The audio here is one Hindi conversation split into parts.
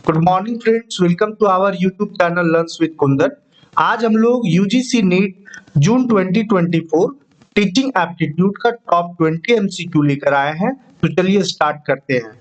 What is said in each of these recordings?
Good morning friends, welcome to our YouTube channel learns with Kundan. आज हम लोग UGC NET June 2024 teaching aptitude का टॉप 20 एमसीक्यू लेकर आए हैं। तो चलिए स्टार्ट करते हैं।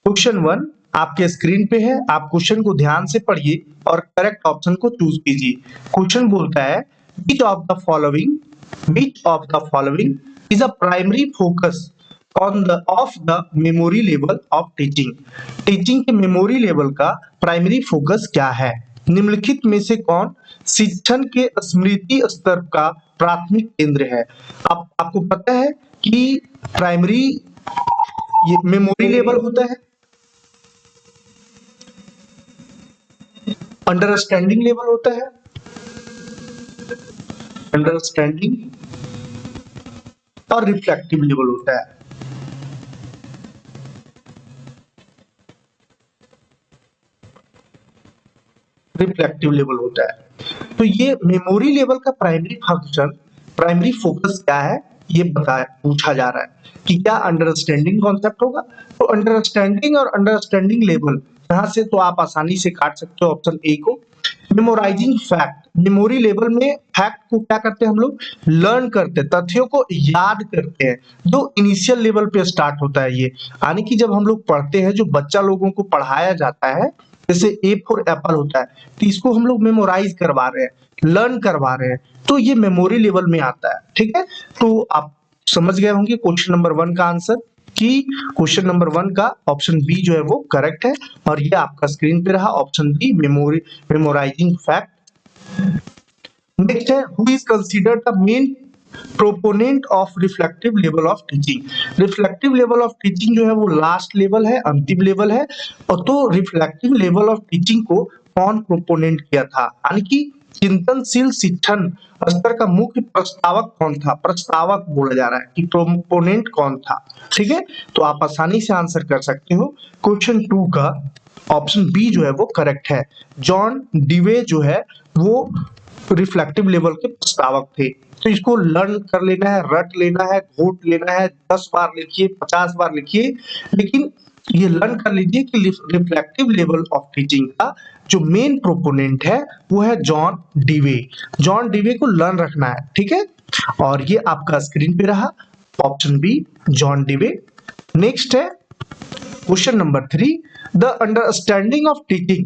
क्वेश्चन 1 आपके स्क्रीन पे है, आप क्वेश्चन को ध्यान से पढ़िए और करेक्ट ऑप्शन को चूज कीजिए। क्वेश्चन बोलता है which of the following is a primary focus on the of the memory level of teaching। Teaching के मेमोरी लेवल का प्राइमरी फोकस क्या है? निम्नलिखित में से कौन शिक्षण के स्मृति स्तर का प्राथमिक केंद्र है? आपको पता है कि प्राइमरी ये मेमोरी लेवल होता है, अंडरस्टैंडिंग लेवल होता है, अंडरस्टैंडिंग और रिफ्लेक्टिव लेवल होता है। रिफ्लेक्टिव लेवल होता है। तो ये मेमोरी लेवल का प्राइमरी फंक्शन, प्राइमरी फोकस क्या है, ये पूछा जा रहा है कि क्या अंडरस्टैंडिंग कॉन्सेप्ट होगा। तो अंडरस्टैंडिंग और अंडरस्टैंडिंग लेवल यहां से तो आप आसानी से काट सकते हो ऑप्शन ए को। मेमोराइजिंग फैक्ट, मेमोरी लेवल में फैक्ट को क्या करते हैं हम लोग, लर्न करते हैं, तथ्यों को याद करते हैं, जो इनिशियल लेवल पे स्टार्ट होता है। ये यानी कि जब हम लोग पढ़ते हैं, जो बच्चा लोगों को पढ़ाया जाता है, जैसे ए फॉर एप्पल होता है, तो इसको हम लोग मेमोराइज करवा रहे हैं, लर्न करवा रहे हैं, तो ये मेमोरी लेवल में आता है। ठीक है, तो आप समझ गए होंगे क्वेश्चन नंबर 1 का आंसर कि क्वेश्चन नंबर 1 का ऑप्शन बी जो है वो करेक्ट है, और ये आपका स्क्रीन पे रहा option B, memorising fact. Next है who is considered the main proponent of reflective level of teaching. Reflective level of teaching जो है वो लास्ट लेवल है, अंतिम लेवल है। और तो रिफ्लेक्टिव लेवल ऑफ टीचिंग को कौन प्रोपोनेंट किया था, यानी कि चिंतनशील शिक्षण स्तर का मुख्य प्रस्तावक कौन था? प्रस्तावक बोला जा रहा है कि प्रोपोनेंट कौन था। ठीक है, तो आप आसानी से आंसर कर सकते हो। क्वेश्चन 2 का ऑप्शन बी जो है वो करेक्ट है। जॉन डीवे जो है वो रिफ्लेक्टिव लेवल के प्रस्तावक थे। तो इसको लर्न कर लेना है, रट लेना है, घोट लेना है, 10 बार लिखिए, 50 बार लिखिए, लेकिन ये लर्न कर लीजिए कि रिफ्लेक्टिव लेवल ऑफ टीचिंग का जो मेन प्रोपोनेंट है वो है जॉन डीवे। जॉन डीवे को लर्न रखना है। ठीक है, और ये आपका स्क्रीन पे रहा option B, John Dewey. Next है question number 3, the understanding of teaching,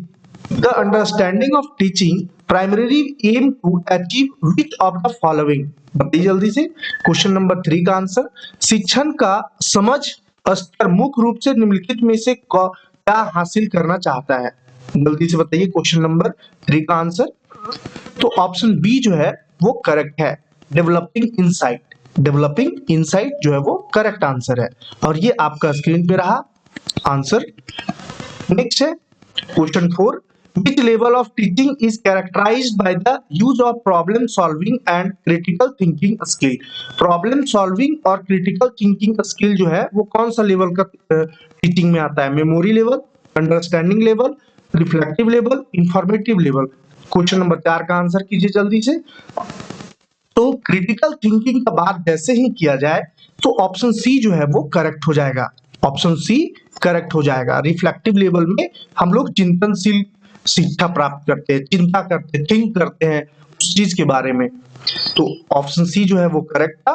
the understanding of teaching primary aim to achieve which of the following. बताइए जल्दी से क्वेश्चन नंबर 3 का आंसर। शिक्षण का समझ स्तर मुख्य रूप से निम्नलिखित में से क्या हासिल करना चाहता है? जल्दी से बताइए क्वेश्चन नंबर 3 का आंसर। तो ऑप्शन बी जो है वो करेक्ट है, डेवलपिंग इनसाइट। डेवलपिंग इनसाइट जो है वो करेक्ट आंसर है, और ये आपका स्क्रीन पे रहा आंसर। नेक्स्ट है question 4, which level of teaching is characterized by the use of problem solving and critical thinking skill। problem solving और critical thinking skill जो है वो कौन सा लेवल का टीचिंग में आता है? Memory level, understanding level, reflective level, informative level. Question number 4 का आंसर कीजिए जल्दी से। तो क्रिटिकल थिंकिंग का बात जैसे ही किया जाए तो ऑप्शन सी जो है वो करेक्ट हो जाएगा, ऑप्शन सी करेक्ट हो जाएगा। रिफ्लेक्टिव लेवल में हम लोग चिंतनशील शिक्षा प्राप्त करते हैं, चिंता करते हैं, थिंक करते हैं उस चीज के बारे में, तो ऑप्शन सी जो है वो करेक्ट था।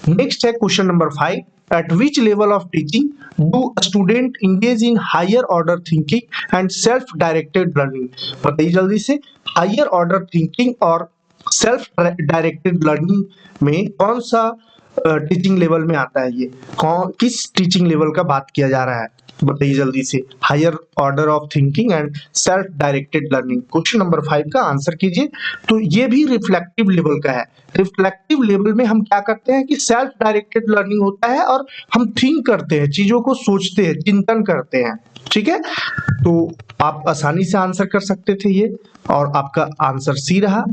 नेक्स्ट है question number 5, at which level of teaching do student engage in higher order thinking and self directed learning. बताइए जल्दी से, हायर ऑर्डर थिंकिंग और सेल्फ डायरेक्टेड लर्निंग में कौन सा टीचिंग लेवल में आता है? ये कौन, किस टीचिंग लेवल का बात किया जा रहा है? बताइए जल्दी से, higher order of thinking and self directed learning. Question number 5 का आंसर कीजिए। तो ये भी रिफ्लेक्टिव लेवल का है। रिफ्लेक्टिव लेवल में हम क्या करते हैं कि सेल्फ डायरेक्टेड लर्निंग होता है, और हम थिंक करते हैं, चीजों को सोचते हैं, चिंतन करते हैं। ठीक है, तो आप आसानी से आंसर कर सकते थे ये, और आपका आंसर सी रहा।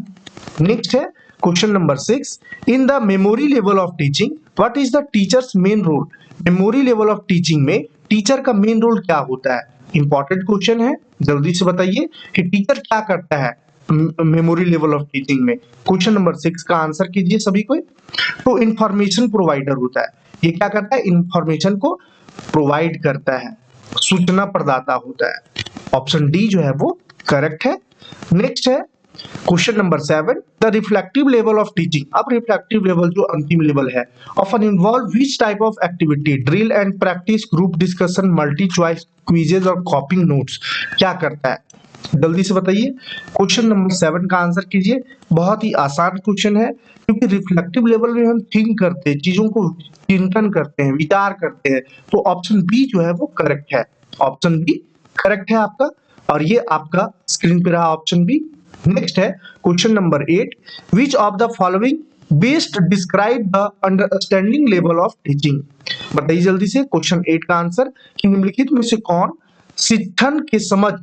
नेक्स्ट है question number 6, in the memory level of teaching what is the teacher's main role. Memory level of teaching में टीचर का मेन रोल क्या होता है? इंपॉर्टेंट क्वेश्चन है, जल्दी से बताइए कि टीचर क्या करता है मेमोरी लेवल ऑफ टीचिंग में। क्वेश्चन नंबर 6 का आंसर कीजिए सभी को। तो इंफॉर्मेशन प्रोवाइडर होता है, ये क्या करता है? इंफॉर्मेशन को प्रोवाइड करता है। सूचना प्रदाता होता है। ऑप्शन डी जो है वो करेक्ट है। नेक्स्ट है question number 7, the reflective level of teaching. अब रिफ्लेक्टिव लेवल जो अंतिम लेवल है, often involve which type of activity, drill and practice, group discussion, multi choice quizzes और कॉपिंग नोट्स। क्या करता है जल्दी से बताइए। क्वेश्चन नंबर 7 का आंसर कीजिए। बहुत ही आसान क्वेश्चन है, क्योंकि रिफ्लेक्टिव लेवल में हम थिंक करते हैं, चीजों को चिंतन करते हैं, विचार करते हैं, तो ऑप्शन बी जो है वो करेक्ट है। ऑप्शन बी करेक्ट है आपका, और ये आपका स्क्रीन पे रहा ऑप्शन बी। नेक्स्ट है question number 8, which of the following best describe the understanding level of teaching. बताइए जल्दी से क्वेश्चन 8 का आंसर कि निम्नलिखित में से कौन शिक्षण के समझ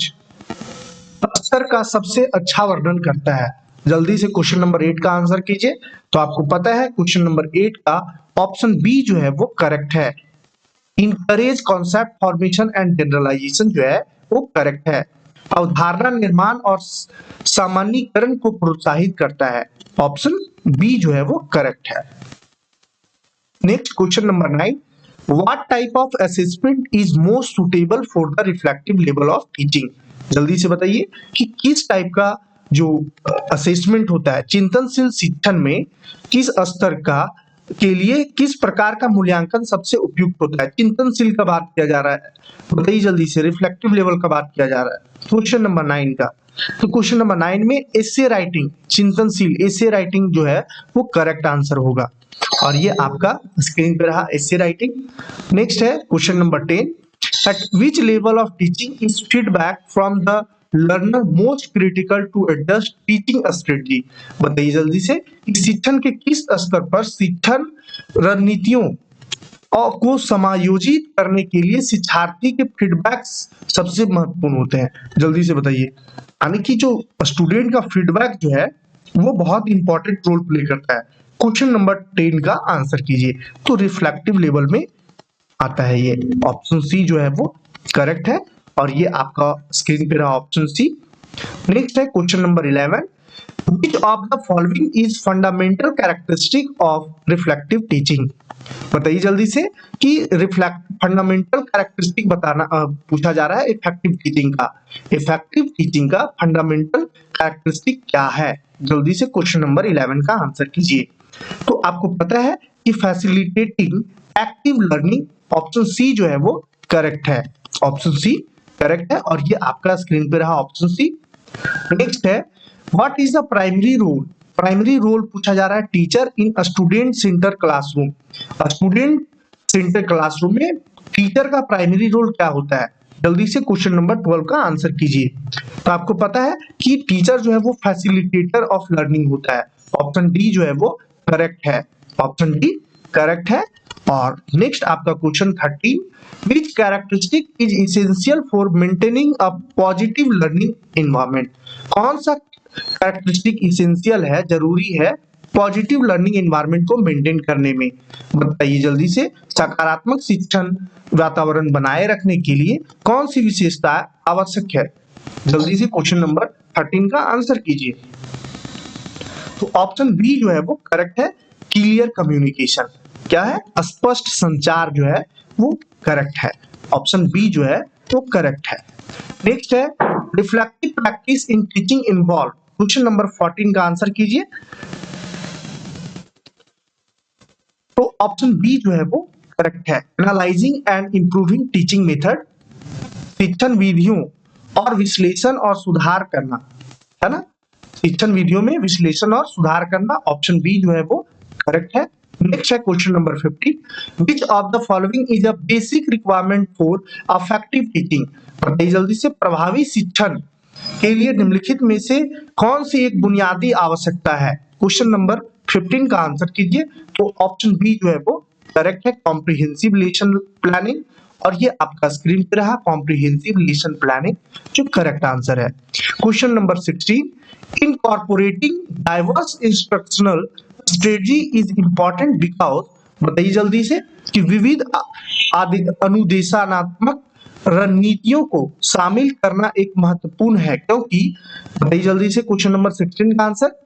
स्तर का सबसे अच्छा वर्णन करता है। जल्दी से क्वेश्चन नंबर 8 का आंसर कीजिए। तो आपको पता है क्वेश्चन नंबर 8 का ऑप्शन बी जो है वो करेक्ट है। Encourage concept formation and generalisation जो है वो करेक्ट है। अवधारणा निर्माण और सामान्यीकरण को प्रोत्साहित करता है। ऑप्शन बी जो है वो करेक्ट है। Next question number 9, what type of assessment is most suitable for the reflective level of teaching. जल्दी से बताइए कि किस टाइप का जो असेसमेंट होता है चिंतनशील शिक्षण में, किस स्तर का के लिए किस प्रकार का मूल्यांकन सबसे उपयुक्त होता है। चिंतनशील का बात किया जा रहा है, बताइए जल्दी से। रिफ्लेक्टिव लेवल का बात किया जा रहा है क्वेश्चन नंबर 9 का। तो क्वेश्चन नंबर 9 में एसे राइटिंग, चिंतनशील एसे राइटिंग जो है वो करेक्ट आंसर होगा, और ये आपका स्क्रीन पे रहा एसे राइटिंग। नेक्स्ट है question number 10, at which level of teaching is feedback from the learner most critical to adjust teaching strategy. बताइए जल्दी से कि शिक्षण के किस स्तर पर शिक्षण रणनीतियों को समायोजित करने के लिए शिक्षार्थी के फीडबैक्स सबसे महत्वपूर्ण होते हैं। जल्दी से बताइए। यानी कि जो स्टूडेंट का फीडबैक जो है वो बहुत इंपॉर्टेंट रोल प्ले करता है। क्वेश्चन नंबर 10 का आंसर कीजिए। तो रिफ्लेक्टिव लेवल में आता है ये ऑप्शन सी जो है वो करेक्ट है, और ये आपका स्क्रीन पे रहा ऑप्शन सी। नेक्स्ट है question number 11, which of the following is fundamental characteristic of reflective teaching। बताइए जल्दी से कि रिफ्लेक्ट फंडामेंटल कैरेक्टरिस्टिक बताना पूछा जा रहा है इफेक्टिव टीचिंग का। इफेक्टिव टीचिंग का फंडामेंटल कैरेक्टरिस्टिक क्या है। जल्दी से क्वेश्चन नंबर 11 का आंसर कीजिए। तो आपको पता है कि facilitating active learning, option C जो है वो करेक्ट है। ऑप्शन सी करेक्ट है, और ये आपका स्क्रीन पे रहा ऑप्शन सी। नेक्स्ट है what is the primary role. Primary role पूछा जा रहा है teacher in student centre classroom. Student centre classroom में टीचर का प्राइमरी रोल क्या होता है। जल्दी से क्वेश्चन नंबर 12 का आंसर कीजिए। तो आपको पता है कि टीचर जो है वो फैसिलिटेटर ऑफ लर्निंग होता है। ऑप्शन डी जो है वो करेक्ट है। ऑप्शन डी करेक्ट है। और नेक्स्ट आपका question 13, which characteristic is essential for maintaining a positive learning environment. कौन सा कैरेक्टरिस्टिक इसेंशियल है, जरूरी है पॉजिटिव लर्निंग एनवायरनमेंट को मेंटेन करने में। बताइए जल्दी से। सकारात्मक शिक्षण वातावरण बनाए रखने के लिए कौन सी विशेषता आवश्यक है। जल्दी से क्वेश्चन नंबर 13 का आंसर कीजिए। तो ऑप्शन बी जो है वो करेक्ट है, क्लियर कम्युनिकेशन। क्या है, स्पष्ट संचार जो है वो करेक्ट है। ऑप्शन बी जो है वो करेक्ट है। नेक्स्ट है reflective practice in teaching involve. Question number 14 का आंसर कीजिए। तो ऑप्शन बी जो है वो करेक्ट है, analysing and improving teaching method, शिक्षण विधियों और विश्लेषण और सुधार करना, है ना। शिक्षण विधियों में विश्लेषण और सुधार करना, ऑप्शन बी जो है वो करेक्ट है। नेक्स्ट है question number 15, which of the following is a basic requirement for effective teaching. बताइए जल्दी से। प्रभावी शिक्षण के लिए निम्नलिखित में से कौन सी एक बुनियादी आवश्यकता है। क्वेश्चन नंबर 15 का आंसर कीजिए। तो ऑप्शन बी जो है वो करेक्ट है, कॉम्प्रिहेंसिव लेसन प्लानिंग, और ये आपका स्क्रीन पे रहा कॉम्प्रिहेंसिव लेसन प्लानिंग जो करेक्ट आंसर है। Question number 16, incorporating diverse instructional strategy is important because. बताइए जल्दी से कि विविध अनुदेशात्मक रणनीतियों को शामिल करना एक महत्वपूर्ण है क्योंकि। बताइए जल्दी से क्वेश्चन नंबर 16 का आंसर।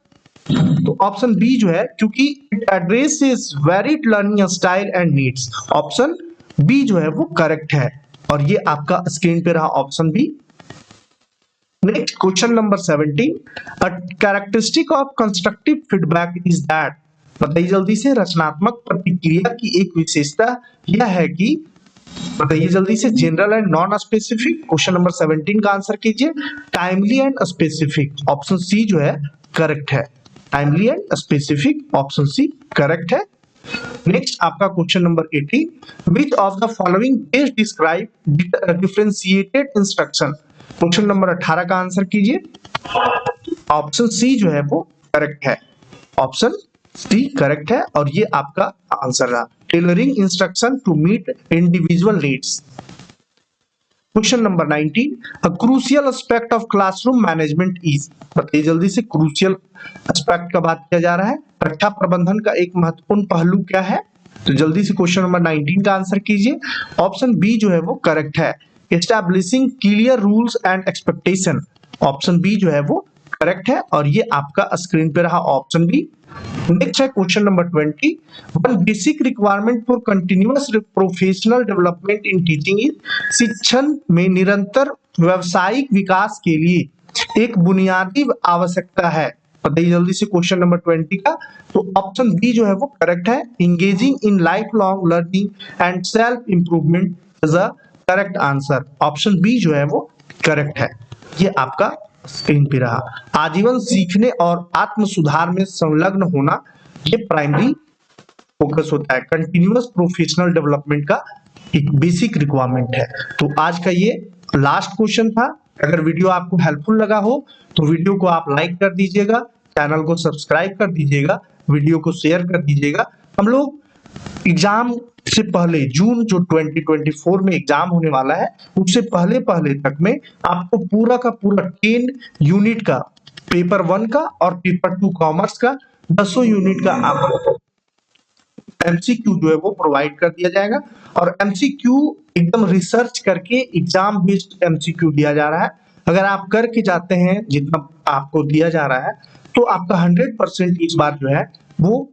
तो ऑप्शन बी जो है, क्योंकि it addresses varied learning style and needs. Option B जो है वो करेक्ट है, और ये आपका स्क्रीन पे रहा option B. Next question number 17, a characteristic of constructive feedback is that, बताइए जल्दी से, रचनात्मक प्रतिक्रिया की एक विशेषता यह है कि, बताइए जल्दी से, general and non specific. Question number 17 का आंसर कीजिए, timely and specific, option C जो है करेक्ट है, timely and specific, option C correct है। नेक्स्ट आपका question number 18, which of the following best describe differentiated instruction, question number 18 का आंसर कीजिए, ऑप्शन सी जो है वो करेक्ट है, ऑप्शन सी करेक्ट है और ये आपका आंसर रहा, tailoring instruction to meet individual needs. Question number 19, a crucial aspect of classroom management is, बताइए जल्दी से, क्रूशियल एस्पेक्ट का बात किया जा रहा है, कक्षा प्रबंधन का एक महत्वपूर्ण पहलू क्या है, तो जल्दी से क्वेश्चन नंबर 19 का आंसर कीजिए, ऑप्शन बी जो है वो करेक्ट है, establishing clear rules and expectation, option B जो है वो करेक्ट है और ये आपका स्क्रीन पे रहा ऑप्शन बी। नेक्स्ट है question number 20, one basic requirement for continuous professional development in teaching is, शिक्षण में निरंतर व्यावसायिक विकास के लिए एक बुनियादी आवश्यकता है, बताइए जल्दी से क्वेश्चन नंबर 20 का, तो ऑप्शन बी जो है वो करेक्ट है, engaging in life long learning and self improvement is a correct answer, option B जो है वो करेक्ट है, ये आपका स्क्रीन पे रहा। आजीवन सीखने और आत्म सुधार में संलग्न होना ये प्राइमरी फोकस होता है, कंटिन्यूअस प्रोफेशनल डेवलपमेंट का एक बेसिक रिक्वायरमेंट है। तो आज का ये लास्ट क्वेश्चन था। अगर वीडियो आपको हेल्पफुल लगा हो तो वीडियो को आप लाइक कर दीजिएगा, चैनल को सब्सक्राइब कर दीजिएगा, वीडियो को शेयर कर दीजिएगा। हम लोग एग्जाम से पहले, जून जो 2024 में एग्जाम होने वाला है उससे पहले तक में आपको पूरा का पूरा 10 यूनिट का, पेपर 1 का और पेपर 2 कॉमर्स का 10 यूनिट का आपको एमसीक्यू जो है वो प्रोवाइड कर दिया जाएगा और एमसीक्यू एकदम रिसर्च करके एग्जाम बेस्ड एमसीक्यू दिया जा रहा है। अगर आप करके जाते हैं जितना आपको दिया जा रहा है तो आपका 100% इस बार जो है वो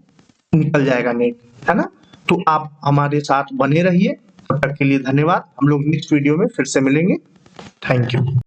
निकल जाएगा नेट, है ना। तो आप हमारे साथ बने रहिए, तब तक के लिए धन्यवाद। हम लोग नेक्स्ट वीडियो में फिर से मिलेंगे। Thank you.